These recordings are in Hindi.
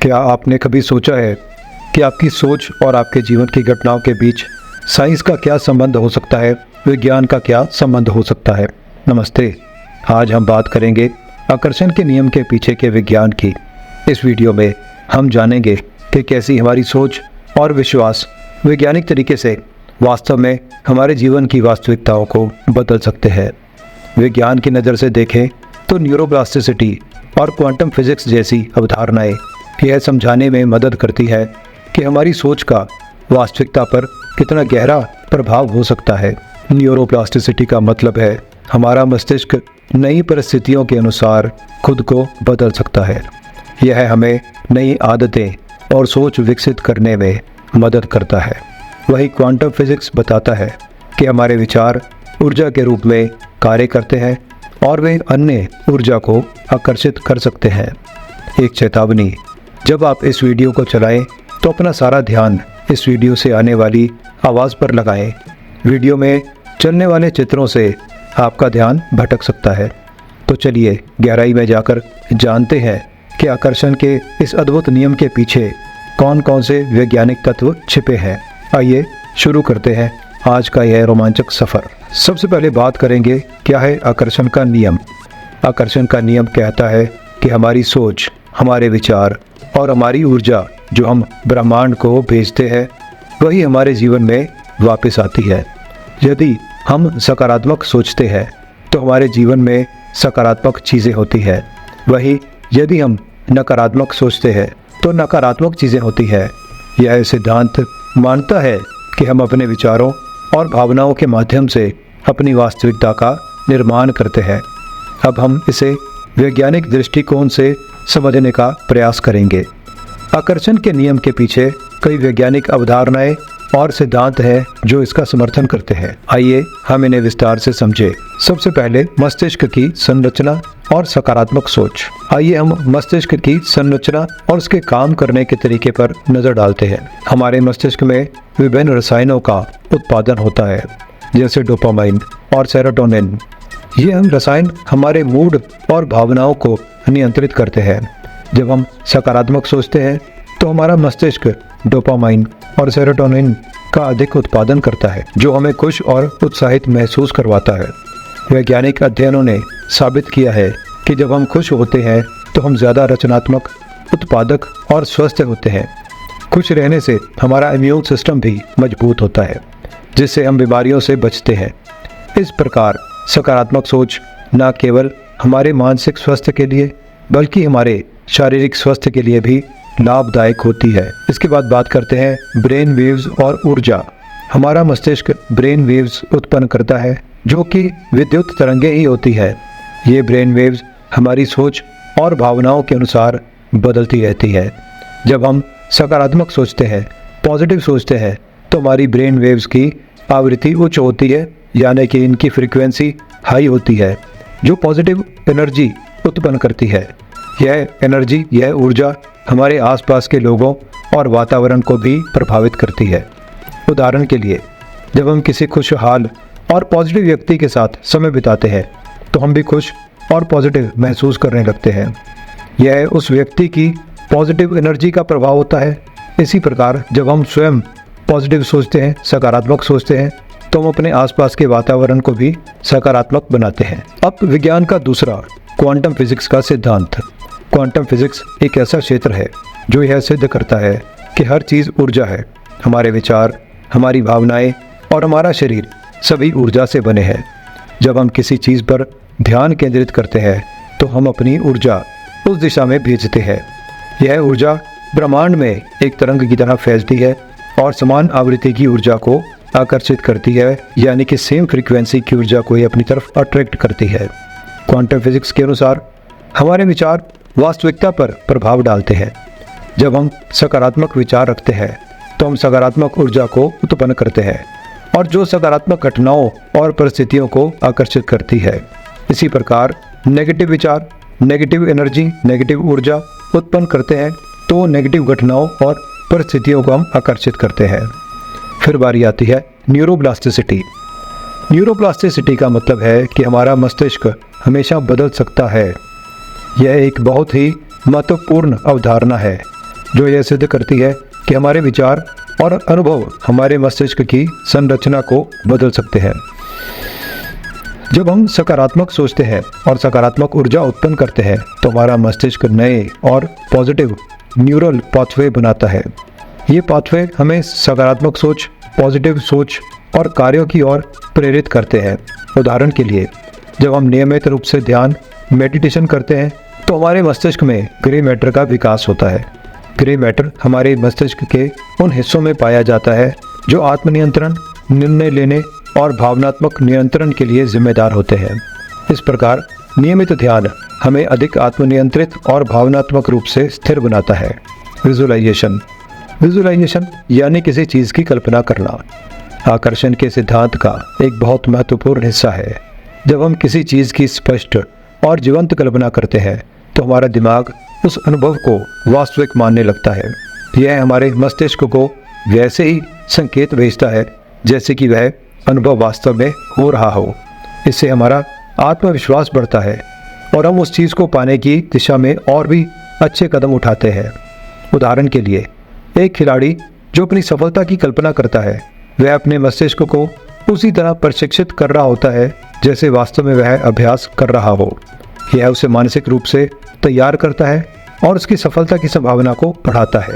क्या आपने कभी सोचा है कि आपकी सोच और आपके जीवन की घटनाओं के बीच साइंस का क्या संबंध हो सकता है, विज्ञान का क्या संबंध हो सकता है। नमस्ते। आज हम बात करेंगे आकर्षण के नियम के पीछे के विज्ञान की। इस वीडियो में हम जानेंगे कि कैसी हमारी सोच और विश्वास वैज्ञानिक तरीके से वास्तव में हमारे जीवन की वास्तविकताओं को बदल सकते हैं। विज्ञान की नज़र से देखें तो न्यूरोप्लास्टिसिटी और क्वांटम फिजिक्स जैसी अवधारणाएं यह समझाने में मदद करती है कि हमारी सोच का वास्तविकता पर कितना गहरा प्रभाव हो सकता है। न्यूरोप्लास्टिसिटी का मतलब है हमारा मस्तिष्क नई परिस्थितियों के अनुसार खुद को बदल सकता है। यह हमें नई आदतें और सोच विकसित करने में मदद करता है। वही क्वांटम फिजिक्स बताता है कि हमारे विचार ऊर्जा के रूप में कार्य करते हैं और वे अन्य ऊर्जा को आकर्षित कर सकते हैं। एक चेतावनी, जब आप इस वीडियो को चलाएं तो अपना सारा ध्यान इस वीडियो से आने वाली आवाज़ पर लगाएं। वीडियो में चलने वाले चित्रों से आपका ध्यान भटक सकता है। तो चलिए गहराई में जाकर जानते हैं कि आकर्षण के इस अद्भुत नियम के पीछे कौन कौन से वैज्ञानिक तत्व छिपे हैं। आइए शुरू करते हैं आज का यह रोमांचक सफ़र। सबसे पहले बात करेंगे क्या है आकर्षण का नियम। आकर्षण का नियम कहता है कि हमारी सोच, हमारे विचार और हमारी ऊर्जा जो हम ब्रह्मांड को भेजते हैं वही हमारे जीवन में वापस आती है। यदि हम सकारात्मक सोचते हैं तो हमारे जीवन में सकारात्मक चीज़ें होती है। वही यदि हम नकारात्मक सोचते हैं तो नकारात्मक चीज़ें होती है। यह सिद्धांत मानता है कि हम अपने विचारों और भावनाओं के माध्यम से अपनी वास्तविकता का निर्माण करते हैं। अब हम इसे वैज्ञानिक दृष्टिकोण से समझने का प्रयास करेंगे। आकर्षण के नियम के पीछे कई वैज्ञानिक अवधारणाएं और सिद्धांत हैं जो इसका समर्थन करते हैं। आइए हम इन्हें विस्तार से समझें। सबसे पहले मस्तिष्क की संरचना और सकारात्मक सोच। आइए हम मस्तिष्क की संरचना और उसके काम करने के तरीके पर नजर डालते हैं। हमारे मस्तिष्क में विभिन्न रसायनों का उत्पादन होता है, जैसे डोपामाइन और सेरोटोनिन। ये हम रसायन हमारे मूड और भावनाओं को नियंत्रित करते हैं। जब हम सकारात्मक सोचते हैं तो हमारा मस्तिष्क डोपामाइन और सेरोटोनिन का अधिक उत्पादन करता है, जो हमें खुश और उत्साहित महसूस करवाता है। वैज्ञानिक अध्ययनों ने साबित किया है कि जब हम खुश होते हैं तो हम ज़्यादा रचनात्मक, उत्पादक और स्वस्थ होते हैं। खुश रहने से हमारा इम्यून सिस्टम भी मजबूत होता है, जिससे हम बीमारियों से बचते हैं। इस प्रकार सकारात्मक सोच न केवल हमारे मानसिक स्वास्थ्य के लिए बल्कि हमारे शारीरिक स्वास्थ्य के लिए भी लाभदायक होती है। इसके बाद बात करते हैं ब्रेन वेव्स और ऊर्जा। हमारा मस्तिष्क ब्रेन वेव्स उत्पन्न करता है जो कि विद्युत तरंगें ही होती है। ये ब्रेन वेव्स हमारी सोच और भावनाओं के अनुसार बदलती रहती है। जब हम सकारात्मक सोचते हैं, पॉजिटिव सोचते हैं, तो हमारी ब्रेन वेव्स की आवृत्ति उच्च होती है, यानी कि इनकी फ्रीक्वेंसी हाई होती है, जो पॉजिटिव एनर्जी उत्पन्न करती है। यह एनर्जी, यह ऊर्जा हमारे आसपास के लोगों और वातावरण को भी प्रभावित करती है। उदाहरण के लिए, जब हम किसी खुशहाल और पॉजिटिव व्यक्ति के साथ समय बिताते हैं तो हम भी खुश और पॉजिटिव महसूस करने लगते हैं। यह उस व्यक्ति की पॉजिटिव एनर्जी का प्रभाव होता है। इसी प्रकार जब हम स्वयं पॉजिटिव सोचते हैं, सकारात्मक सोचते हैं, तो हम अपने आसपास के वातावरण को भी सकारात्मक बनाते हैं। अब विज्ञान का दूसरा, क्वांटम फिजिक्स का सिद्धांत। क्वांटम फिजिक्स एक ऐसा क्षेत्र है जो यह सिद्ध करता है कि हर चीज़ ऊर्जा है। हमारे विचार, हमारी भावनाएं और हमारा शरीर सभी ऊर्जा से बने हैं। जब हम किसी चीज़ पर ध्यान केंद्रित करते हैं तो हम अपनी ऊर्जा उस दिशा में भेजते हैं। यह ऊर्जा ब्रह्मांड में एक तरंग की तरह फैलती है और समान आवृत्ति की ऊर्जा को आकर्षित करती है, यानी कि सेम फ्रीक्वेंसी की ऊर्जा को ये अपनी तरफ अट्रैक्ट करती है। क्वांटम फिजिक्स के अनुसार हमारे विचार वास्तविकता पर प्रभाव डालते हैं। जब हम सकारात्मक विचार रखते हैं तो हम सकारात्मक ऊर्जा को उत्पन्न करते हैं, और जो सकारात्मक घटनाओं और परिस्थितियों को आकर्षित करती है। इसी प्रकार नेगेटिव विचार, नेगेटिव एनर्जी, नेगेटिव ऊर्जा उत्पन्न करते हैं, तो नेगेटिव घटनाओं और परिस्थितियों को हम आकर्षित करते हैं। फिर बारी आती है न्यूरोप्लास्टिसिटी। न्यूरोप्लास्टिसिटी का मतलब है कि हमारा मस्तिष्क हमेशा बदल सकता है। यह एक बहुत ही महत्वपूर्ण अवधारणा है। जो यह सिद्ध करती है कि हमारे विचार और अनुभव हमारे मस्तिष्क की संरचना को बदल सकते हैं। जब हम सकारात्मक सोचते हैं और सकारात्मक ऊर्जा उत्पन्न करते हैं तो हमारा मस्तिष्क नए और पॉजिटिव न्यूरल पाथवे बनाता है। ये पाथवे हमें सकारात्मक सोच, पॉजिटिव सोच और कार्यों की ओर प्रेरित करते हैं। उदाहरण के लिए, जब हम नियमित रूप से ध्यान मेडिटेशन करते हैं तो हमारे मस्तिष्क में ग्रे मैटर का विकास होता है। ग्रे मैटर हमारे मस्तिष्क के उन हिस्सों में पाया जाता है जो आत्मनियंत्रण, निर्णय लेने और भावनात्मक नियंत्रण के लिए जिम्मेदार होते हैं। इस प्रकार नियमित ध्यान हमें अधिक आत्मनियंत्रित और भावनात्मक रूप से स्थिर बनाता है। विजुअलाइजेशन यानी किसी चीज़ की कल्पना करना आकर्षण के सिद्धांत का एक बहुत महत्वपूर्ण हिस्सा है। जब हम किसी चीज़ की स्पष्ट और जीवंत कल्पना करते हैं तो हमारा दिमाग उस अनुभव को वास्तविक मानने लगता है। यह हमारे मस्तिष्क को वैसे ही संकेत भेजता है जैसे कि वह अनुभव वास्तव में हो रहा हो। इससे हमारा आत्मविश्वास बढ़ता है और हम उस चीज़ को पाने की दिशा में और भी अच्छे कदम उठाते हैं। उदाहरण के लिए, एक खिलाड़ी जो अपनी सफलता की कल्पना करता है वह अपने मस्तिष्क को उसी तरह प्रशिक्षित कर रहा होता है जैसे वास्तव में वह अभ्यास कर रहा हो। यह उसे मानसिक रूप से तैयार करता है और उसकी सफलता की संभावना को बढ़ाता है।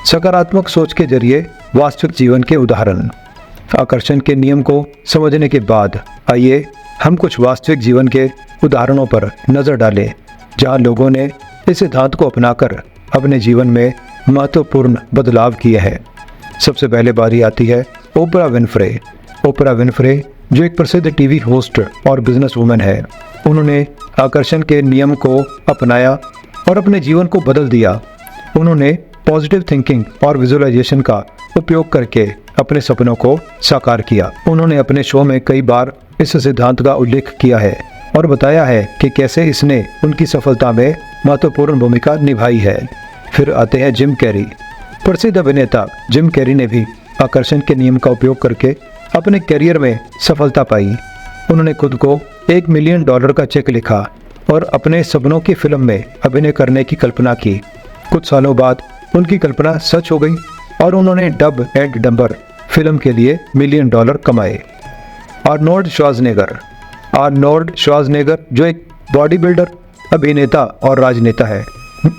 सकारात्मक सोच के जरिए वास्तविक जीवन के उदाहरण। आकर्षण के नियम को समझने के बाद आइए हम कुछ वास्तविक जीवन के उदाहरणों पर नज़र डालें जहां लोगों ने इस सिद्धांत को अपनाकर अपने जीवन में महत्वपूर्ण बदलाव किए हैं। सबसे पहले बारी आती है ओपरा विनफ्रे। ओपरा विनफ्रे जो एक प्रसिद्ध टीवी होस्ट और बिजनेस वूमन है, उन्होंने आकर्षण के नियम को अपनाया और अपने जीवन को बदल दिया। उन्होंने पॉजिटिव थिंकिंग और विजुअलाइजेशन का उपयोग करके अपने सपनों को साकार किया। उन्होंने अपने शो में कई बार इस सिद्धांत का उल्लेख किया है और बताया है कि कैसे इसने उनकी सफलता में महत्वपूर्ण भूमिका निभाई है। फिर आते हैं जिम कैरी। प्रसिद्ध अभिनेता जिम कैरी ने भी आकर्षण के नियम का उपयोग करके अपने करियर में सफलता पाई। उन्होंने खुद को $1 मिलियन का चेक लिखा और अपने सपनों की फिल्म में अभिनय करने की कल्पना की। कुछ सालों बाद उनकी कल्पना सच हो गई और उन्होंने डब एंड डम्बर फिल्म के लिए $1 मिलियन कमाए। आर्नोल्ड श्वार्ज़नेगर जो एक बॉडी बिल्डर, अभिनेता और राजनेता है,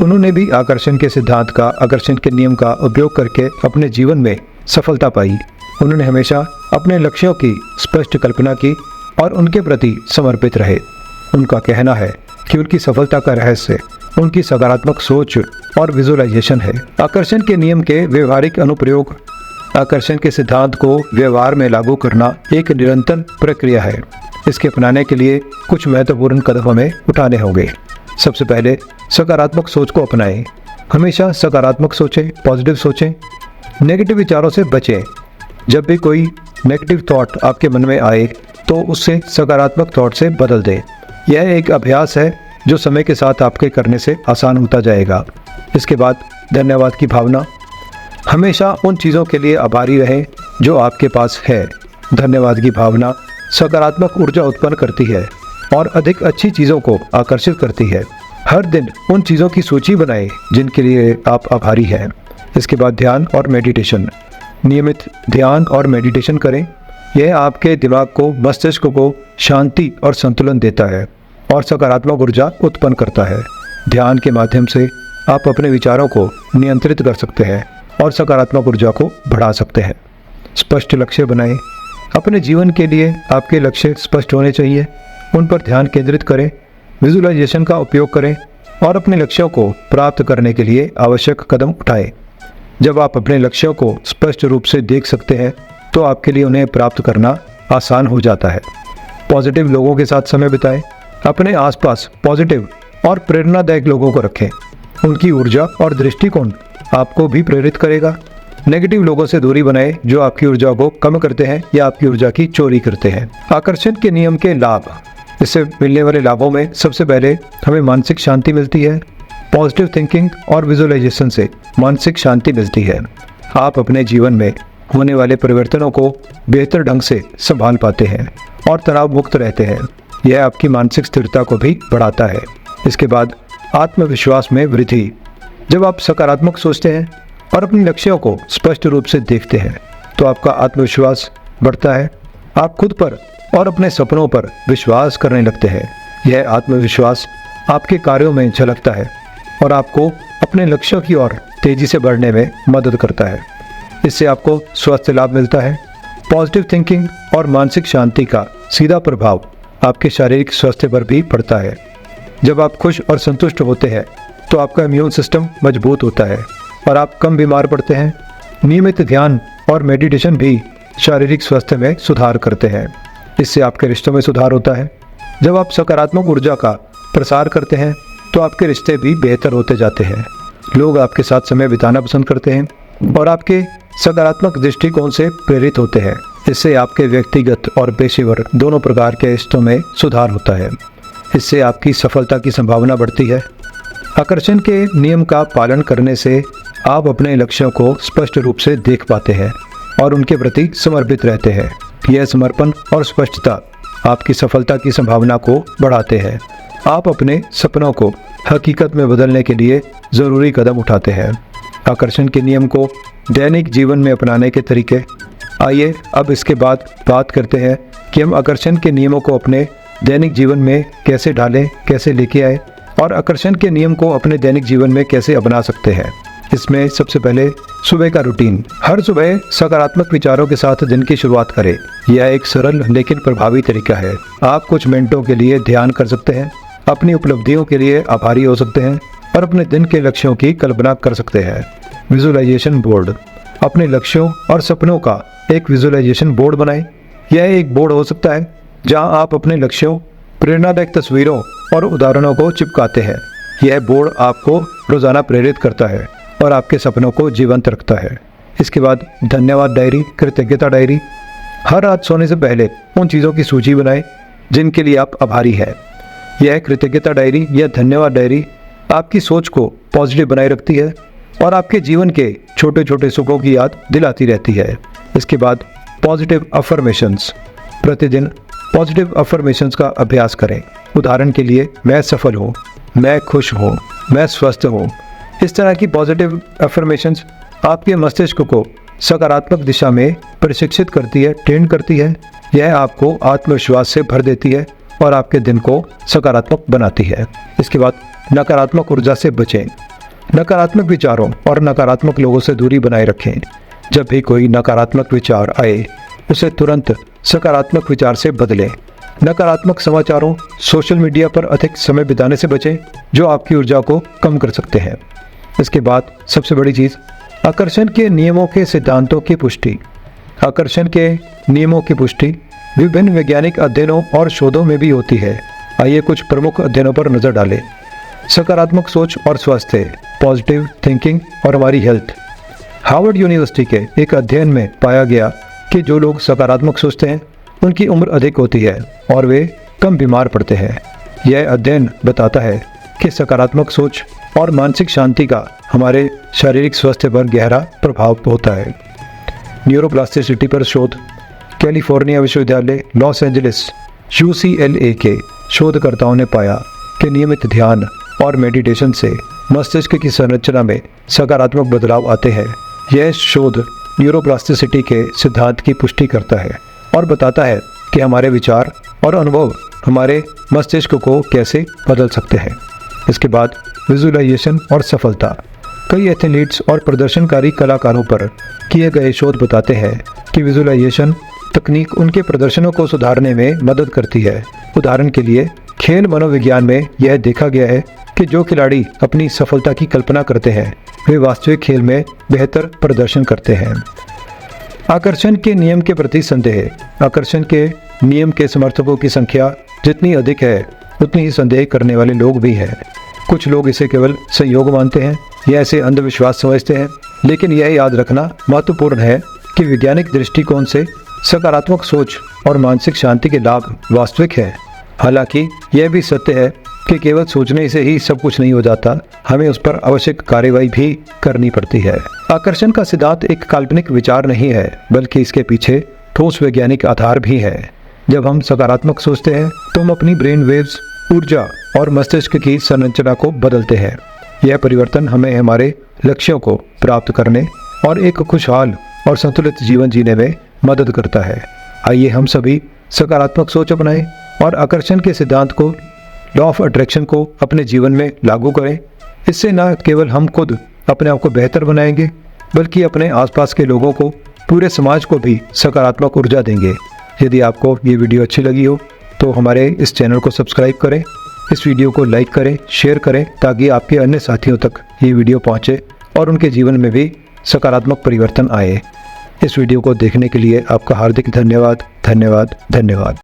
उन्होंने भी आकर्षण के नियम का उपयोग करके अपने जीवन में सफलता पाई। उन्होंने हमेशा अपने लक्ष्यों की स्पष्ट कल्पना की और उनके प्रति समर्पित रहे। उनका कहना है कि उनकी सफलता का रहस्य उनकी सकारात्मक सोच और विजुअलाइजेशन है। आकर्षण के नियम के व्यवहारिक अनुप्रयोग। आकर्षण के सिद्धांत को व्यवहार में लागू करना एक निरंतर प्रक्रिया है। इसके अपनाने के लिए कुछ महत्वपूर्ण कदम हमें उठाने होंगे। सबसे पहले सकारात्मक सोच को अपनाएं। हमेशा सकारात्मक सोचें, पॉजिटिव सोचें, नेगेटिव विचारों से बचें। जब भी कोई नेगेटिव थॉट आपके मन में आए तो उससे सकारात्मक थॉट से बदल दें। यह एक अभ्यास है जो समय के साथ आपके करने से आसान होता जाएगा। इसके बाद धन्यवाद की भावना। हमेशा उन चीज़ों के लिए आभारी रहें जो आपके पास है। धन्यवाद की भावना सकारात्मक ऊर्जा उत्पन्न करती है और अधिक अच्छी चीज़ों को आकर्षित करती है। हर दिन उन चीज़ों की सूची बनाएं जिनके लिए आप आभारी हैं। इसके बाद ध्यान और मेडिटेशन। नियमित ध्यान और मेडिटेशन करें। यह आपके दिमाग को, मस्तिष्क को शांति और संतुलन देता है और सकारात्मक ऊर्जा उत्पन्न करता है। ध्यान के माध्यम से आप अपने विचारों को नियंत्रित कर सकते हैं और सकारात्मक ऊर्जा को बढ़ा सकते हैं। स्पष्ट लक्ष्य बनाएं। अपने जीवन के लिए आपके लक्ष्य स्पष्ट होने चाहिए। उन पर ध्यान केंद्रित करें, विजुअलाइजेशन का उपयोग करें और अपने लक्ष्यों को प्राप्त करने के लिए आवश्यक कदम उठाएं। जब आप अपने लक्ष्यों को स्पष्ट रूप से देख सकते हैं तो आपके लिए उन्हें प्राप्त करना आसान हो जाता है। पॉजिटिव लोगों के साथ समय बिताएं। अपने आसपास पॉजिटिव और प्रेरणादायक लोगों को रखें। उनकी ऊर्जा और दृष्टिकोण आपको भी प्रेरित करेगा। नेगेटिव लोगों से दूरी बनाएं जो आपकी ऊर्जा को कम करते हैं या आपकी ऊर्जा की चोरी करते हैं। आकर्षण के नियम के लाभ। इससे मिलने वाले लाभों में सबसे पहले हमें मानसिक शांति मिलती है। पॉजिटिव थिंकिंग और विजुअलाइजेशन से मानसिक शांति मिलती है। आप अपने जीवन में होने वाले परिवर्तनों को बेहतर ढंग से संभाल पाते हैं और तनाव मुक्त रहते हैं। यह आपकी मानसिक स्थिरता को भी बढ़ाता है। इसके बाद आत्मविश्वास में वृद्धि। जब आप सकारात्मक सोचते हैं और अपने लक्ष्यों को स्पष्ट रूप से देखते हैं तो आपका आत्मविश्वास बढ़ता है। आप खुद पर और अपने सपनों पर विश्वास करने लगते हैं। यह आत्मविश्वास आपके कार्यों में झलकता है और आपको अपने लक्ष्यों की ओर तेजी से बढ़ने में मदद करता है। इससे आपको स्वास्थ्य लाभ मिलता है। पॉजिटिव थिंकिंग और मानसिक शांति का सीधा प्रभाव आपके शारीरिक स्वास्थ्य पर भी पड़ता है। जब आप खुश और संतुष्ट होते हैं तो आपका इम्यून सिस्टम मजबूत होता है और आप कम बीमार पड़ते हैं। नियमित ध्यान और मेडिटेशन भी शारीरिक स्वास्थ्य में सुधार करते हैं। इससे आपके रिश्तों में सुधार होता है। जब आप सकारात्मक ऊर्जा का प्रसार करते हैं तो आपके रिश्ते भी बेहतर होते जाते हैं। लोग आपके साथ समय बिताना पसंद करते हैं और आपके सकारात्मक दृष्टिकोण से प्रेरित होते हैं। इससे आपके व्यक्तिगत और पेशेवर दोनों प्रकार के रिश्तों में सुधार होता है। इससे आपकी सफलता की संभावना बढ़ती है। आकर्षण के नियम का पालन करने से आप अपने लक्ष्यों को स्पष्ट रूप से देख पाते हैं और उनके प्रति समर्पित रहते हैं। यह समर्पण और स्पष्टता आपकी सफलता की संभावना को बढ़ाते हैं। आप अपने सपनों को हकीकत में बदलने के लिए ज़रूरी कदम उठाते हैं। आकर्षण के नियम को दैनिक जीवन में अपनाने के तरीके। आइए अब इसके बाद बात करते हैं कि हम आकर्षण के नियमों को अपने दैनिक जीवन में कैसे ढालें, कैसे लेके आए और आकर्षण के नियम को अपने दैनिक जीवन में कैसे अपना सकते हैं। इसमें सबसे पहले सुबह का रूटीन। हर सुबह सकारात्मक विचारों के साथ दिन की शुरुआत करें। यह एक सरल लेकिन प्रभावी तरीका है। आप कुछ मिनटों के लिए ध्यान कर सकते हैं, अपनी उपलब्धियों के लिए आभारी हो सकते हैं और अपने दिन के लक्ष्यों की कल्पना कर सकते हैं। Visualization board. अपने लक्ष्यों और सपनों का एक विजुअलाइजेशन बोर्ड बनाएं। यह एक बोर्ड हो सकता है जहां आप अपने लक्ष्यों, प्रेरणादायक तस्वीरों और उदाहरणों को चिपकाते हैं। यह बोर्ड आपको रोजाना प्रेरित करता है और आपके सपनों को जीवंत रखता है। इसके बाद धन्यवाद डायरी, कृतज्ञता डायरी। हर रात सोने से पहले उन चीज़ों की सूची बनाएं जिनके लिए आप आभारी हैं। यह कृतज्ञता डायरी या धन्यवाद डायरी आपकी सोच को पॉजिटिव बनाए रखती है और आपके जीवन के छोटे छोटे सुखों की याद दिलाती रहती है। इसके बाद पॉजिटिव अफर्मेशंस। प्रतिदिन पॉजिटिव अफर्मेशंस का अभ्यास करें। उदाहरण के लिए, मैं सफल हूँ, मैं खुश हूँ, मैं स्वस्थ हूँ। इस तरह की पॉजिटिव अफर्मेशंस आपके मस्तिष्क को सकारात्मक दिशा में प्रशिक्षित करती है, ट्रेन करती है। यह आपको आत्मविश्वास से भर देती है और आपके दिन को सकारात्मक बनाती है। इसके बाद नकारात्मक ऊर्जा से बचें। नकारात्मक विचारों और नकारात्मक लोगों से दूरी बनाए रखें। जब भी कोई नकारात्मक विचार आए उसे तुरंत सकारात्मक विचार से बदलें। नकारात्मक समाचारों, सोशल मीडिया पर अधिक समय बिताने से बचें जो आपकी ऊर्जा को कम कर सकते हैं। इसके बाद सबसे बड़ी चीज़, आकर्षण के नियमों के सिद्धांतों की पुष्टि। आकर्षण के नियमों की पुष्टि विभिन्न वैज्ञानिक अध्ययनों और शोधों में भी होती है। आइए कुछ प्रमुख अध्ययनों पर नज़र डालें। सकारात्मक सोच और स्वास्थ्य, पॉजिटिव थिंकिंग और हमारी हेल्थ। हार्वर्ड यूनिवर्सिटी के एक अध्ययन में पाया गया कि जो लोग सकारात्मक सोचते हैं उनकी उम्र अधिक होती है और वे कम बीमार पड़ते हैं। यह अध्ययन बताता है कि सकारात्मक सोच और मानसिक शांति का हमारे शारीरिक स्वास्थ्य पर गहरा प्रभाव होता है। न्यूरोप्लास्टिसिटी पर शोध। कैलिफोर्निया विश्वविद्यालय, लॉस एंजलिस, UCLA के शोधकर्ताओं ने पाया कि नियमित ध्यान और मेडिटेशन से मस्तिष्क की संरचना में सकारात्मक बदलाव आते हैं। यह शोध न्यूरोप्लास्टिसिटी के सिद्धांत की पुष्टि करता है और बताता है कि हमारे विचार और अनुभव हमारे मस्तिष्क को कैसे बदल सकते हैं। इसके बाद विजुअलाइजेशन और सफलता। कई एथलीट्स और प्रदर्शनकारी कलाकारों पर किए गए शोध बताते हैं कि विजुअलाइजेशन तकनीक उनके प्रदर्शनों को सुधारने में मदद करती है। उदाहरण के लिए, खेल मनोविज्ञान में यह देखा गया है कि जो खिलाड़ी अपनी सफलता की कल्पना करते हैं वे वास्तविक खेल में बेहतर प्रदर्शन करते हैं। आकर्षण के नियम के प्रति संदेह। आकर्षण के नियम के समर्थकों की संख्या जितनी अधिक है उतनी ही संदेह करने वाले लोग भी हैं। कुछ लोग इसे केवल संयोग मानते हैं या इसे अंधविश्वास समझते हैं, लेकिन यह याद रखना महत्वपूर्ण है कि वैज्ञानिक दृष्टिकोण से सकारात्मक सोच और मानसिक शांति के लाभ वास्तविक है। हालांकि यह भी सत्य है कि केवल सोचने से ही सब कुछ नहीं हो जाता, हमें उस पर आवश्यक कार्यवाही भी करनी पड़ती है। आकर्षण का सिद्धांत एक काल्पनिक विचार नहीं है, बल्कि इसके पीछे ठोस वैज्ञानिक आधार भी है। जब हम सकारात्मक सोचते हैं तो हम अपनी ब्रेन वेव्स, ऊर्जा और मस्तिष्क की संरचना को बदलते हैं। यह परिवर्तन हमें हमारे लक्ष्यों को प्राप्त करने और एक खुशहाल और संतुलित जीवन जीने में मदद करता है। आइए हम सभी सकारात्मक सोच अपनाएं और आकर्षण के सिद्धांत को, लॉ ऑफ अट्रैक्शन को अपने जीवन में लागू करें। इससे न केवल हम खुद अपने आप को बेहतर बनाएंगे, बल्कि अपने आसपास के लोगों को, पूरे समाज को भी सकारात्मक ऊर्जा देंगे। यदि आपको ये वीडियो अच्छी लगी हो तो हमारे इस चैनल को सब्सक्राइब करें, इस वीडियो को लाइक करें, शेयर करें, ताकि आपके अन्य साथियों तक ये वीडियो पहुंचे और उनके जीवन में भी सकारात्मक परिवर्तन आए। इस वीडियो को देखने के लिए आपका हार्दिक धन्यवाद।